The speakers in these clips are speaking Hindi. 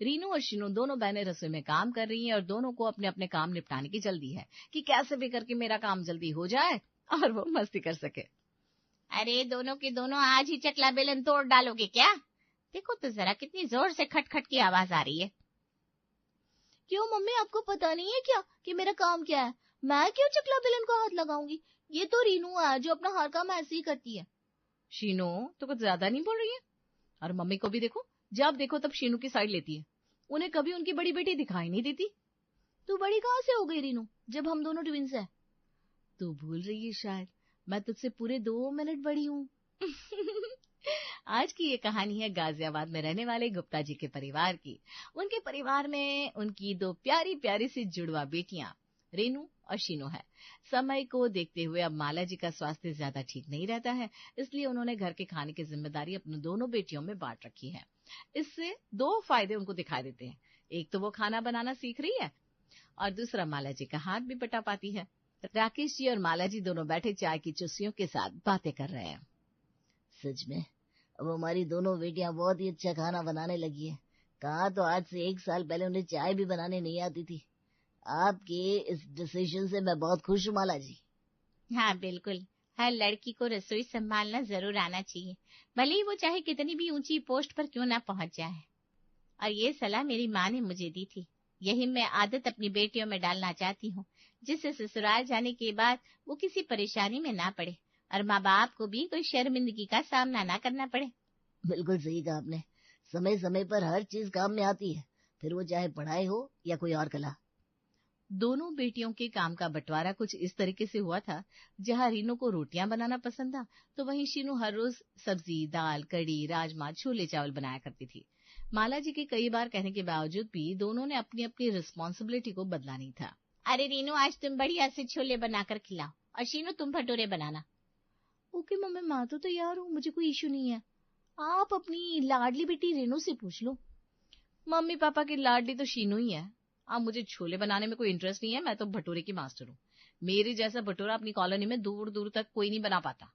रीनू और शीनू दोनों बहनें रसोई में काम कर रही हैं और दोनों को अपने अपने काम निपटाने की जल्दी है कि कैसे भी करके मेरा काम जल्दी हो जाए और वो मस्ती कर सके। अरे दोनों के दोनों आज ही चकला बेलन तोड़ डालोगे क्या? देखो तो जरा कितनी जोर से खटखट की आवाज आ रही है। क्यों मम्मी, आपको पता नहीं है क्या कि मेरा काम क्या है? मैं क्यों चकला बेलन को हाथ लगाऊंगी? ये तो रीनू है जो अपना हर काम ऐसे ही करती है। शीनू तो कुछ ज्यादा नहीं बोल रही है? और मम्मी को भी देखो, जब देखो तब शीनू की साइड लेती है। उन्हें कभी उनकी बड़ी बेटी दिखाई नहीं देती। तू बड़ी कहाँ से हो गई रीनू, जब हम दोनों ट्विंस हैं? तू भूल रही है शायद, मैं तुझसे पूरे 2 मिनट बड़ी हूँ। आज की ये कहानी है गाजियाबाद में रहने वाले गुप्ता जी के परिवार की। उनके परिवार में उनकी 2 प्यारी प्यारी सी जुड़वा बेटियां रेनू और शीनू है। समय को देखते हुए अब माला जी का स्वास्थ्य ज्यादा ठीक नहीं रहता है, इसलिए उन्होंने घर के खाने की जिम्मेदारी अपनी दोनों बेटियों में बांट रखी है। इससे 2 फायदे उनको दिखाई देते हैं। एक तो वो खाना बनाना सीख रही है और दूसरा माला जी का हाथ भी बटा पाती है। राकेश जी और माला जी दोनों बैठे चाय की चुस्कियों के साथ बातें कर रहे हैं। सच में अब हमारी दोनों बेटियां बहुत ही अच्छा खाना बनाने लगी है। कहा तो आज से 1 साल पहले उन्हें चाय भी बनाने नहीं आती थी। आपके इस डिसीजन से मैं बहुत खुश हूँ माला जी। हाँ बिल्कुल, हर लड़की को रसोई संभालना जरूर आना चाहिए, भले ही वो चाहे कितनी भी ऊंची पोस्ट पर क्यों ना पहुंच जाए। और ये सलाह मेरी माँ ने मुझे दी थी, यही मैं आदत अपनी बेटियों में डालना चाहती हूँ, जिससे ससुराल जाने के बाद वो किसी परेशानी में ना पड़े और माँ बाप को भी कोई शर्मिंदगी का सामना ना करना पड़े। बिल्कुल सही कहा आपने। समय समय पर हर चीज काम में आती है, फिर वो चाहे पढ़ाई हो या कोई और कला। दोनों बेटियों के काम का बंटवारा कुछ इस तरीके से हुआ था, जहां रीनू को रोटियां बनाना पसंद था तो वहीं शीनू हर रोज सब्जी, दाल, कड़ी, राजमा, छोले चावल बनाया करती थी। माला जी के कई बार कहने के बावजूद भी दोनों ने अपनी अपनी रिस्पॉन्सिबिलिटी को बदला नहीं था। अरे रीनू, आज तुम बढ़िया से छोले बनाकर खिलाओ और शीनू तुम भटूरे बनाना। ओके मम्मी, मैं तो तैयार हूँ, मुझे कोई इशू नहीं है। आप अपनी लाडली बेटी रेनू से पूछ लो। मम्मी पापा की लाडली तो शीनू ही है। अब मुझे छोले बनाने में कोई इंटरेस्ट नहीं है, मैं तो भटूरे की मास्टर हूँ। मेरे जैसा भटूरा अपनी कॉलोनी में दूर दूर तक कोई नहीं बना पाता।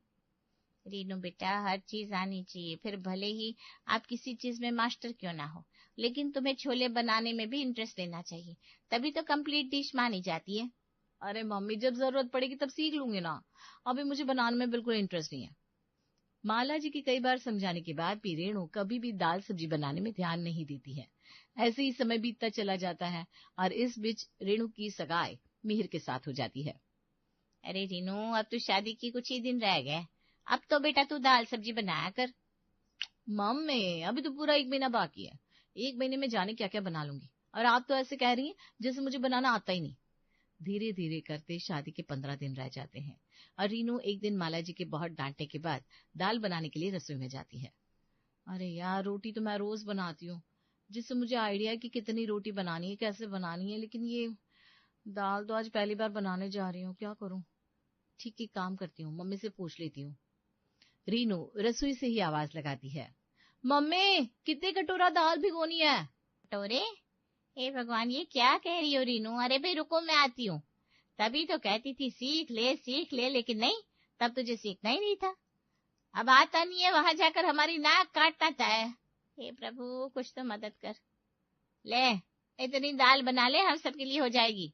रीनू बेटा, हर चीज आनी चाहिए, फिर भले ही आप किसी चीज में मास्टर क्यों ना हो, लेकिन तुम्हें छोले बनाने में भी इंटरेस्ट लेना चाहिए, तभी तो कंप्लीट डिश मानी जाती है। अरे मम्मी, जब जरूरत पड़ेगी तब सीख लूंगी ना, अभी मुझे बनाने में बिल्कुल इंटरेस्ट नहीं है। माला जी की कई बार समझाने के बाद भी रेणु कभी भी दाल सब्जी बनाने में ध्यान नहीं देती है। ऐसे ही समय बीतता चला जाता है और इस बीच रेणु की सगाई मिहिर के साथ हो जाती है। अरे रीनू, अब तो शादी की कुछ ही दिन रह गए, अब तो बेटा तू दाल सब्जी बनाया कर। मम्मी, अभी तो पूरा 1 महीना बाकी है। 1 महीने में जाने क्या क्या बना लूंगी, और आप तो ऐसे कह रही हैं जैसे मुझे बनाना आता ही नहीं। धीरे धीरे करते शादी के 15 दिन रह जाते हैं और रीनू एक दिन माला जी के बहुत डांटने के बाद दाल बनाने के लिए रसोई में जाती है। अरे यार, रोटी तो मैं रोज बनाती हूँ, जिससे मुझे आइडिया है कि कितनी रोटी बनानी है, कैसे बनानी है, लेकिन ये दाल तो आज पहली बार बनाने जा रही हूँ, क्या करूँ? ठीक ही काम करती हूँ, मम्मी से पूछ लेती हूँ। रीनू रसोई से ही आवाज लगाती है, मम्मी कितने कटोरा दाल भिगोनी है? कटोरे? हे भगवान, ये क्या कह रही हो रीनू? अरे भाई रुको, मैं आती हूँ। तभी तो कहती थी सीख ले, लेकिन नहीं, तब तुझे सीखना ही नहीं था। अब आता नहीं है, वहां जाकर हमारी नाक काटता था। हे प्रभु, कुछ तो मदद कर। ले, इतनी दाल बना ले, हम सबके लिए हो जाएगी।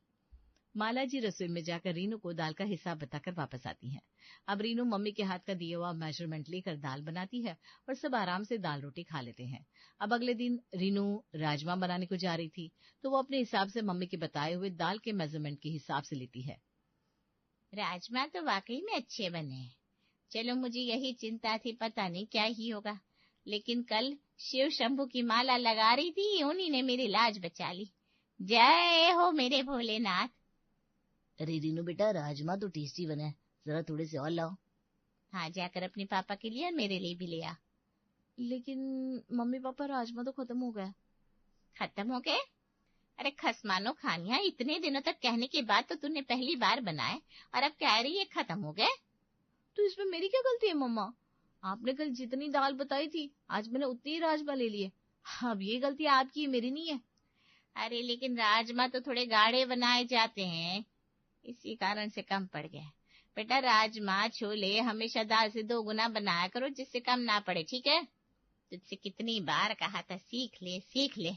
माला जी रसोई में जाकर रीनू को दाल का हिसाब बताकर वापस आती हैं। अब रीनू मम्मी के हाथ का दिया हुआ मेजरमेंट लेकर दाल बनाती है और सब आराम से दाल रोटी खा लेते हैं। अब अगले दिन रीनू राजमा बनाने को जा रही थी, तो वो अपने हिसाब से मम्मी के बताए हुए दाल के मेजरमेंट के हिसाब से लेती है। राजमा तो वाकई में अच्छे बने हैं। चलो, मुझे यही चिंता थी, पता नहीं क्या ही होगा, लेकिन कल शिव शंभू की माला लगा रही थी, उन्हीं ने मेरी लाज बचा ली। जय हो मेरे भोलेनाथ। अरे रीनू बेटा, राजमा तो टेस्टी बने हैं, जरा थोड़े से और लाओ। हाँ, जाकर अपने पापा के लिए और मेरे लिए भी ले आ। लेकिन मम्मी पापा, राजमा तो खत्म हो गया। खत्म हो गए? अरे खसमानो खानिया, इतने दिनों तक कहने के बाद तो तूने पहली बार बनाए और अब कह रही है खत्म हो गए? तो इसमें मेरी क्या गलती है मम्मा? आपने कल जितनी दाल बताई थी, आज मैंने उतनी ही राजमा ले लिए। अब ये गलती आपकी है, मेरी नहीं है। अरे लेकिन राजमा तो थोड़े गाढ़े बनाए जाते हैं, इसी कारण से कम पड़ गया। बेटा, राजमा छोले हमेशा दाल से 2 गुना बनाया करो, जिससे कम ना पड़े, ठीक है? तुझसे कितनी बार कहा था सीख ले सीख ले।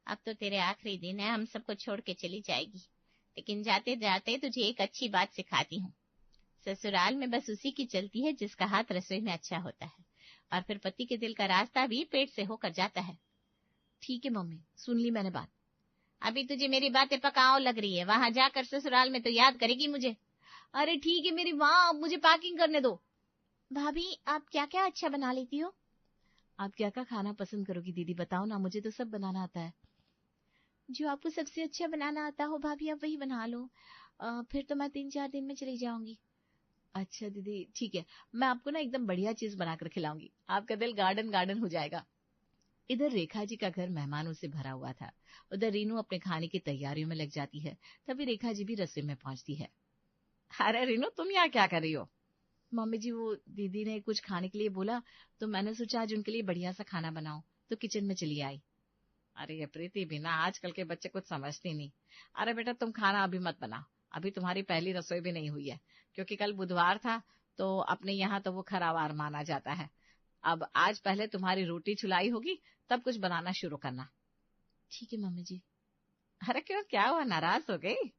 अब तो तेरे आखिरी दिन है, हम सबको छोड़ के चली जाएगी, लेकिन जाते जाते तुझे एक अच्छी बात सिखाती हूँ। ससुराल में बस उसी की चलती है जिसका हाथ रसोई में अच्छा होता है, और फिर पति के दिल का रास्ता भी पेट से होकर जाता है। ठीक है मम्मी, सुन ली मैंने बात। अभी तुझे मेरी बातें पकाओ लग रही है, वहां जाकर ससुराल में तो याद करेगी मुझे। अरे ठीक है मेरी माँ, अब मुझे पैकिंग करने दो। भाभी आप क्या क्या अच्छा बना लेती हो? आप क्या क्या खाना पसंद करोगी दीदी, बताओ ना, मुझे तो सब बनाना आता है। जो आपको सबसे अच्छा बनाना आता हो भाभी आप वही बना लो, फिर तो मैं 3-4 दिन में चली जाऊंगी। अच्छा दीदी ठीक है, मैं आपको ना एकदम बढ़िया चीज बनाकर खिलाऊंगी, आपका दिल गार्डन गार्डन हो जाएगा। इधर रेखा जी का घर मेहमानों से भरा हुआ था, उधर रीनू अपने खाने की तैयारियों में लग जाती है। तभी रेखा जी भी रसोई में पहुंचती है। अरे रीनू तुम यहाँ क्या कर रही हो? मम्मी जी वो दीदी ने कुछ खाने के लिए बोला, तो मैंने सोचा आज उनके लिए बढ़िया सा खाना बनाऊं, तो किचन में चली आई। अरे ये प्रीति भी ना, आजकल के बच्चे कुछ समझते नहीं। अरे बेटा तुम खाना अभी मत बनाओ, अभी तुम्हारी पहली रसोई भी नहीं हुई है, क्योंकि कल बुधवार था तो अपने यहाँ तो वो खरावार माना जाता है। अब आज पहले तुम्हारी रोटी छुलाई होगी, तब कुछ बनाना शुरू करना। ठीक है मम्मी जी। अरे क्यों, क्या हुआ, नाराज हो गई?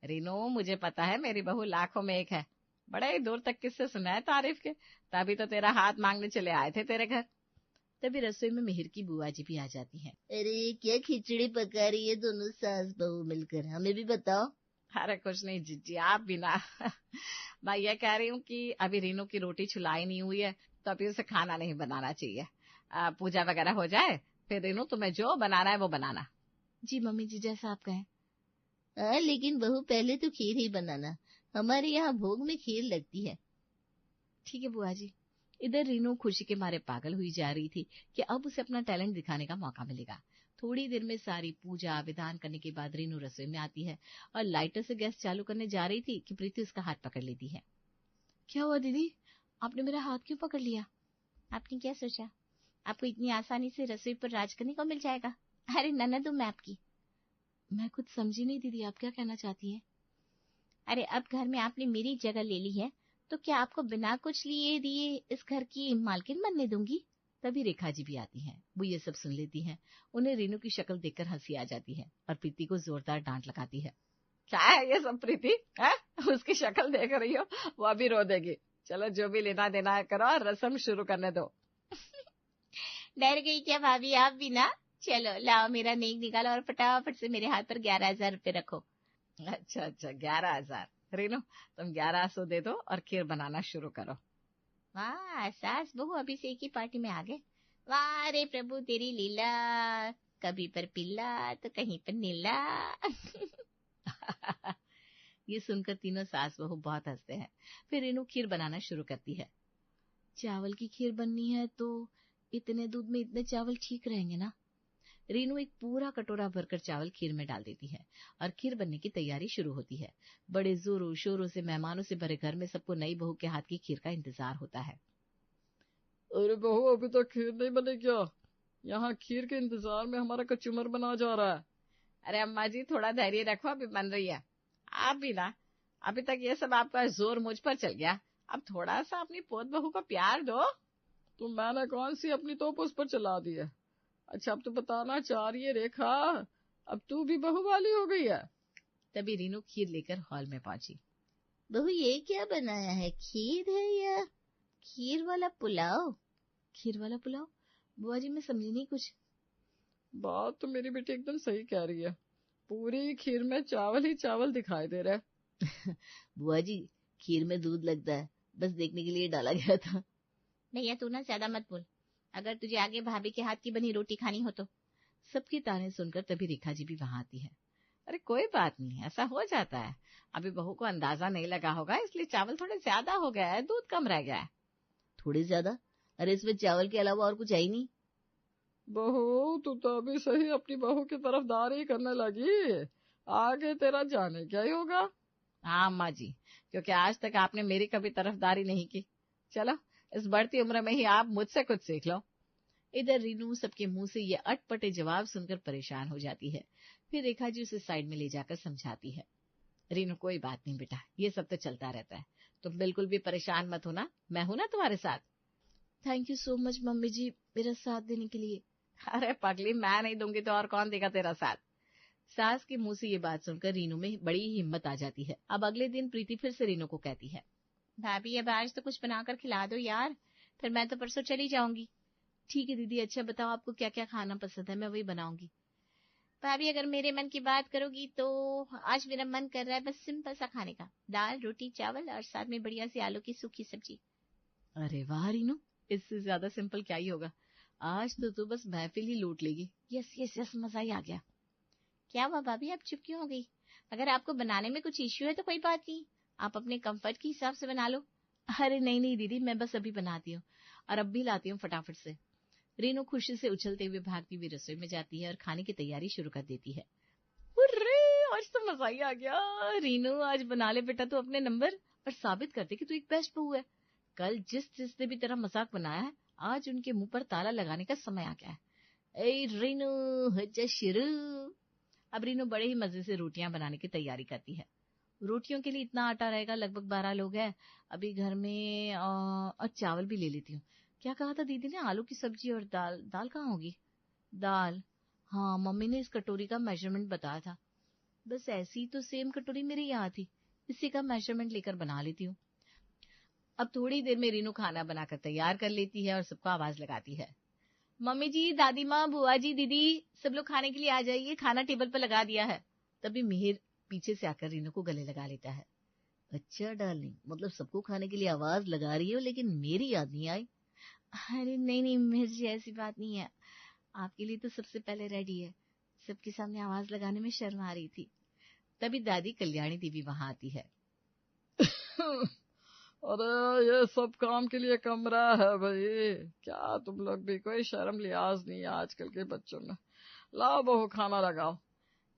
रीनू मुझे पता है मेरी बहू लाखों में एक है, बड़े दूर तक किससे सुना है तारीफ के, तभी तो तेरा हाथ मांगने चले आए थे तेरे घर। तभी रसोई में मिहिर की बुआ जी भी आ जाती हैं। अरे क्या खिचड़ी पका रही है दोनों सास बहू मिलकर, हमें भी बताओ। अरे कुछ नहीं जीजी, आप भी ना मैं ये कह रही हूँ कि अभी रीनू की रोटी छुलाई नहीं हुई है, तो अभी उसे खाना नहीं बनाना चाहिए। पूजा वगैरह हो जाए फिर रीनू तुम्हें जो बनाना है वो बनाना। जी मम्मी जी, जैसा आप कहें। हाँ लेकिन बहू पहले तो खीर ही बनाना, हमारे यहाँ भोग में खीर लगती है। ठीक है बुआ जी। इधर रीनू खुशी के मारे पागल हुई जा रही थी कि अब उसे अपना टैलेंट दिखाने का मौका मिलेगा। थोड़ी देर में सारी पूजा विधान करने के बाद रीनू रसोई में आती है और लाइटर से गैस चालू करने जा रही थी कि प्रीति उसका हाथ पकड़ लेती है। क्या हुआ दीदी, आपने मेरा हाथ क्यों पकड़ लिया? आपने क्या सोचा आपको इतनी आसानी से रसोई पर राज करने को मिल जाएगा? अरे ननद हूं मैं आपकी। मैं कुछ समझी नहीं दीदी, आप क्या कहना चाहती हैं? अरे अब घर में आपने मेरी जगह ले ली है, तो क्या आपको बिना कुछ लिए दिए इस घर की मालकिन बनने दूंगी? तभी रेखा जी भी आती हैं। वो ये सब सुन लेती हैं। उन्हें रीनू की शक्ल देखकर हंसी आ जाती है और प्रीति को जोरदार डांट लगाती है। क्या है ये सब प्रीति, है? उसकी शक्ल देख रही हो, वो अभी रो देगी। चलो जो भी लेना देना है करो और रस्म शुरू करने दो। डर गई क्या भाभी आप भी ना? चलो लाओ मेरा नेक निकालो और फटाफट से मेरे हाथ पर 11,000 रुपए रखो। अच्छा 11,000। रीनू तुम 1100 दे दो और खीर बनाना शुरू करो। वाह सास बहू अभी से एक ही पार्टी में आ गए। वाह रे प्रभु तेरी लीला, कभी पर पिल्ला तो कहीं पर नीला। ये सुनकर तीनों सास बहू बहुत हंसते हैं। फिर रीनू खीर बनाना शुरू करती है। चावल की खीर बननी है तो इतने दूध में इतने चावल ठीक रहेंगे ना? रीनू एक पूरा कटोरा भरकर चावल खीर में डाल देती है और खीर बनने की तैयारी शुरू होती है। बड़े जोरों शोरों से मेहमानों से भरे घर में सबको नई बहू के हाथ की खीर का इंतजार होता है। अरे बहू अभी तक खीर नहीं बनी क्या? यहाँ खीर के इंतजार में हमारा कचूमर बना जा रहा है। अरे अम्मा जी थोड़ा धैर्य रखो, अभी बन रही है। आप भी ना, अभी तक ये सब आपका जोर मुझ पर चल गया, अब थोड़ा सा अपनी पोत बहू को प्यार दो। तो मैंने कौन सी अपनी तोप उस पर चला दी है? अच्छा अब तो बताना चाह रही है रेखा, अब तू भी बहू वाली हो गई है? तभी रीनू खीर लेकर हॉल में पहुंची। बहू ये क्या बनाया है, खीर है या खीर वाला पुलाव? खीर वाला पुलाव? बुआ जी मैं समझी नहीं कुछ। बात तो मेरी बेटी एकदम सही कह रही है, पूरी खीर में चावल ही चावल दिखाई दे रहा है। बुआ जी खीर में दूध लगता है, बस देखने के लिए डाला गया था। भैया तू ना ज्यादा मत बोल, अगर तुझे आगे भाभी के हाथ की बनी रोटी खानी हो तो। सबकी ताने सुनकर तभी रेखा जी भी वहां आती है। अरे कोई बात नहीं, ऐसा हो जाता है, अभी बहू को अंदाजा नहीं लगा होगा, इसलिए चावल थोड़े ज्यादा हो गया है, दूध कम रह गया है। थोड़े ज्यादा? अरे इसमें चावल के अलावा और कुछ है ही नहीं। बहू तू तो अभी सही अपनी बहू की तरफदारी करने लगी, आगे तेरा जाने क्या ही होगा। हाँ अम्मा जी, क्योंकि आज तक आपने मेरी कभी तरफदारी नहीं की। चलो इस बढ़ती उम्र में ही आप मुझसे कुछ सीख लो। इधर रीनू सबके मुंह से ये अटपटे जवाब सुनकर परेशान हो जाती है। फिर रेखा जी उसे साइड में ले जाकर समझाती है। रीनू कोई बात नहीं बेटा, ये सब तो चलता रहता है, तुम बिल्कुल भी परेशान मत होना, मैं हूं ना तुम्हारे साथ। थैंक यू सो मच मम्मी जी मेरा साथ देने के लिए। अरे पगली, मैं नहीं दूंगी तो और कौन देगा तेरा साथ। सास के मुंह से ये बात सुनकर रीनू में बड़ी ही हिम्मत आ जाती है। अब अगले दिन प्रीति फिर से रीनू को कहती है, भाभी अब आज तो कुछ बनाकर खिला दो यार, फिर मैं तो परसों चली जाऊंगी। ठीक है दीदी, अच्छा बताओ आपको क्या क्या खाना पसंद है, मैं वही बनाऊंगी। भाभी अगर मेरे मन की बात करोगी तो आज मेरा मन कर रहा है बस सिंपल सा खाने का, दाल रोटी चावल और साथ में बढ़िया सी आलू की सूखी सब्जी। अरे वाह रीनू, इससे ज्यादा सिंपल क्या ही होगा। आज तो तू बस महफिल ही लूट लेगी। यस यस यस, मजा ही आ गया। क्या हुआ भाभी, आप चुप क्यों हो गई? अगर आपको बनाने में कुछ इश्यू है तो कोई बात नहीं, आप अपने कंफर्ट के हिसाब से बना लो। अरे नहीं नहीं दीदी, मैं बस अभी बनाती हूँ और अब भी लाती हूँ फटाफट से। रीनू खुशी से उछलते हुए भागती हुई रसोई में जाती है और खाने की तैयारी शुरू कर देती है। अरे आज तो मजा ही आ गया। रीनू आज बना ले बेटा तू अपने नंबर और साबित कर दे कि तू एक बेस्ट बहू है। कल जिसने भी तेरा मजाक बनाया है, आज उनके मुंह पर ताला लगाने का समय आ गया है। ए रीनू हो जा शुरू। अब रीनू बड़े ही मजे से रोटियां बनाने की तैयारी करती है। रोटियों के लिए इतना आटा रहेगा, लगभग 12 लोग हैं अभी घर में। और चावल भी ले लेती हूँ। क्या कहा था दीदी ने, आलू की सब्जी और दाल। दाल कहाँ होगी? दाल, हाँ मम्मी ने इस कटोरी का मेजरमेंट बताया था। बस ऐसी तो सेम कटोरी मेरे यहाँ थी, इसी का मेजरमेंट लेकर बना लेती हूँ। अब थोड़ी देर में रीनू खाना बनाकर तैयार कर लेती है और सबको आवाज लगाती है, मम्मी जी, दादी माँ, बुआ जी, दीदी, सब लोग खाने के लिए आ जाइए, खाना टेबल पर लगा दिया है। तभी मिहिर पीछे से आकर रीनू को गले लगा लेता है। अच्छा डार्लिंग, मतलब सबको खाने के लिए आवाज लगा रही हो लेकिन मेरी याद नहीं आई। अरे नहीं नहीं मिहिर जी, ऐसी बात नहीं है, आपके लिए तो सबसे पहले रेडी है, सबके सामने आवाज लगाने में शर्म आ रही थी। तभी दादी कल्याणी देवी वहां आती है। अरे ये सब काम के लिए कमरा है भाई, क्या तुम लोग भी कोई शर्म लिहाज नहीं है आजकल के बच्चों में। लाओ बहू खाना लगाओ।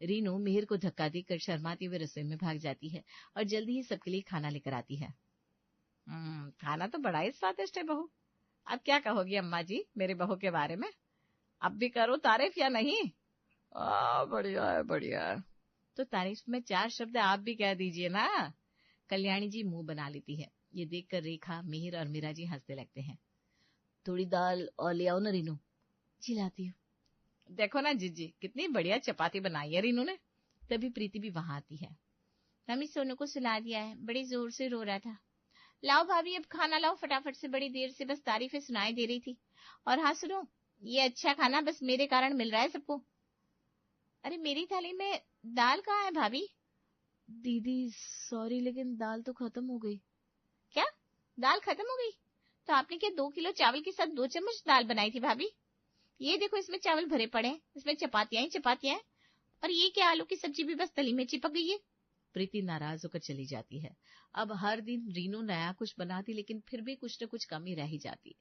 रीनू मिहिर को धक्का देकर शर्माती हुए रसोई में भाग जाती है और जल्दी ही सबके लिए खाना लेकर आती है। खाना तो बड़ा ही स्वादिष्ट है बहू। अब क्या कहोगी अम्मा जी मेरे बहू के बारे में? अब भी करो तारीफ या नहीं? बढ़िया है बढ़िया है। तो तारीफ में 4 शब्द आप भी कह दीजिए ना। कल्याणी जी मुंह बना लेती है। ये देखकर रेखा, मिहिर और मीरा जी हंसने लगते हैं। थोड़ी दाल और ले आओ ना रीनू। चिल्लाती हूँ। देखो ना जीजी, कितनी बढ़िया चपाती बनाई है रीनू ने। तभी प्रीति भी वहां आती है। मम्मी सोनू को सुला दिया है, बड़ी जोर से रो रहा था। लाओ भाभी अब खाना लाओ फटाफट से, बड़ी देर से बस तारीफें सुनाई दे रही थी। और हाँ सुनो, ये अच्छा खाना बस मेरे कारण मिल रहा है सबको। अरे मेरी थाली में दाल कहाँ है भाभी? दीदी सॉरी, लेकिन दाल तो खत्म हो गई। क्या दाल खत्म हो गई? तो आपने क्या 2 किलो चावल के साथ 2 चम्मच दाल बनाई थी भाभी? ये देखो इसमें चावल भरे पड़े हैं, इसमें चपातियां ही चपातियां हैं, और ये क्या आलू की सब्जी भी बस तली में चिपक गई है। प्रीति नाराज होकर चली जाती है। अब हर दिन रीनू नया कुछ बनाती, लेकिन फिर भी कुछ न कुछ कमी रह ही जाती।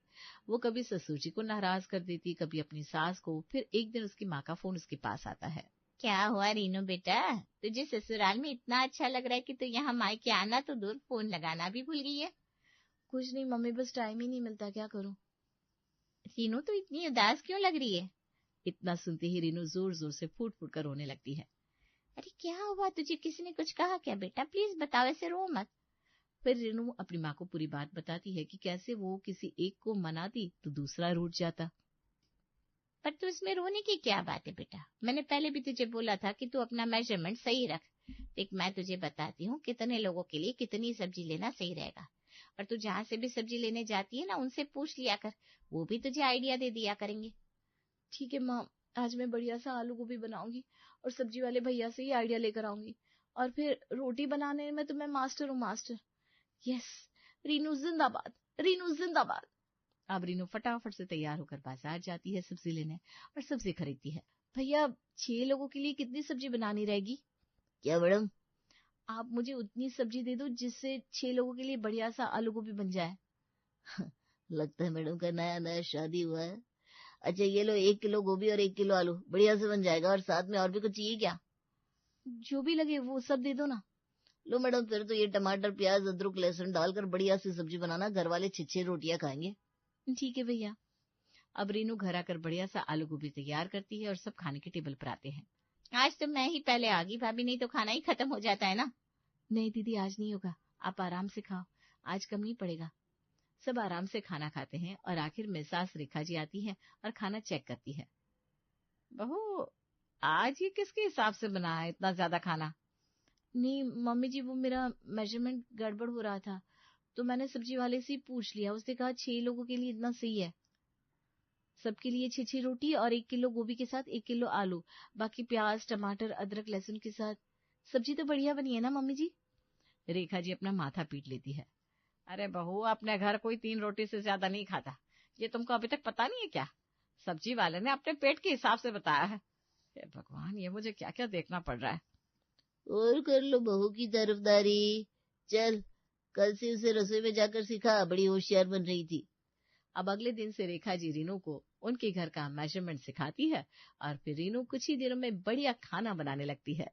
वो कभी ससुर जी को नाराज कर देती, कभी अपनी सास को। फिर एक दिन उसकी माँ का फोन उसके पास आता है। क्या हुआ रीनू बेटा, तुझे ससुराल में इतना अच्छा लग रहा है कि तू यहाँ मायके आना तो दूर, फोन लगाना भी भूल गई है। कुछ नहीं मम्मी, बस टाइम ही नहीं मिलता, क्या करूं। रीनू तो इतनी उदास क्यों लग रही है? इतना सुनते ही रीनू जोर जोर से फूट फूट कर रोने लगती है। अरे क्या हुआ, तुझे किसी ने कुछ कहा क्या बेटा? प्लीज बताओ, ऐसे रो मत। फिर रीनू अपनी माँ को पूरी बात बताती है कि कैसे वो किसी एक को मनाती तो दूसरा रूठ जाता। पर तू इसमें रोने की क्या बात है बेटा? मैंने पहले भी तुझे बोला था कि तू अपना मेजरमेंट सही रख। देख मैं तुझे बताती हूँ कितने लोगों के लिए कितनी सब्जी लेना सही रहेगा। और तू जहाँ से भी सब्जी लेने जाती है ना, उनसे पूछ लिया कर, वो भी तुझे आइडिया दे दिया करेंगे। ठीक है माँ, आज मैं बढ़िया सा आलू गोभी बनाऊंगी और सब्जी वाले भैया से ही आइडिया लेकर आऊंगी। और फिर रोटी बनाने में तो मैं मास्टर हूँ, मास्टर। यस, रीनू जिंदाबाद, रीनू जिंदाबाद। अब रीनू फटाफट से तैयार होकर बाजार जाती है सब्जी लेने और सब्जी खरीदती है। भैया 6 लोगों के लिए कितनी सब्जी बनानी रहेगी? क्या मैडम? आप मुझे उतनी सब्जी दे दो जिससे 6 लोगों के लिए बढ़िया सा आलू गोभी बन जाए। लगता है मैडम का नया नया शादी हुआ है। अच्छा ये लो, 1 किलो गोभी और 1 किलो आलू बढ़िया से बन जाएगा। और साथ में और भी कुछ चाहिए क्या? जो भी लगे वो सब दे दो ना। लो मैडम, फिर तो ये टमाटर प्याज अदरक लहसुन डालकर बढ़िया सी सब्जी बनाना, घर वाले 6 रोटियां खाएंगे। ठीक है भैया। अब रीनू घर आकर बढ़िया सा आलू गोभी तैयार करती है और सब खाने के टेबल पर आते हैं। आज तो मैं ही पहले आ गई भाभी, नहीं तो खाना ही खत्म हो जाता है ना। नहीं दीदी, आज नहीं होगा, आप आराम से खाओ, आज कम नहीं पड़ेगा। सब आराम से खाना खाते हैं और आखिर में सास रेखा जी आती है और खाना चेक करती है। बहू आज ये किसके हिसाब से बना है इतना ज्यादा खाना? नहीं मम्मी जी, वो मेरा मेजरमेंट गड़बड़ हो रहा था तो मैंने सब्जी वाले से ही पूछ लिया। उसने कहा 6 लोगों के लिए इतना सही है। सबके लिए 6 रोटी और 1 किलो गोभी के साथ 1 किलो आलू, बाकी प्याज टमाटर अदरक लहसुन के साथ। सब्जी तो बढ़िया बनी है ना मम्मी जी? रेखा जी अपना माथा पीट लेती है। अरे बहू, अपने घर कोई 3 रोटी से ज्यादा नहीं खाता, ये तुमको अभी तक पता नहीं है क्या? सब्जी वाले ने अपने पेट के हिसाब से बताया है। हे भगवान, ये मुझे क्या क्या देखना पड़ रहा है। और कर लो बहू की तरफदारी। चल, कल से उसे रसोई में जाकर सिखा, बड़ी होशियार बन रही थी। अब अगले दिन से रेखा जी रीनू को उनके घर का मेजरमेंट सिखाती है और फिर रीनू कुछ ही दिनों में बढ़िया खाना बनाने लगती है।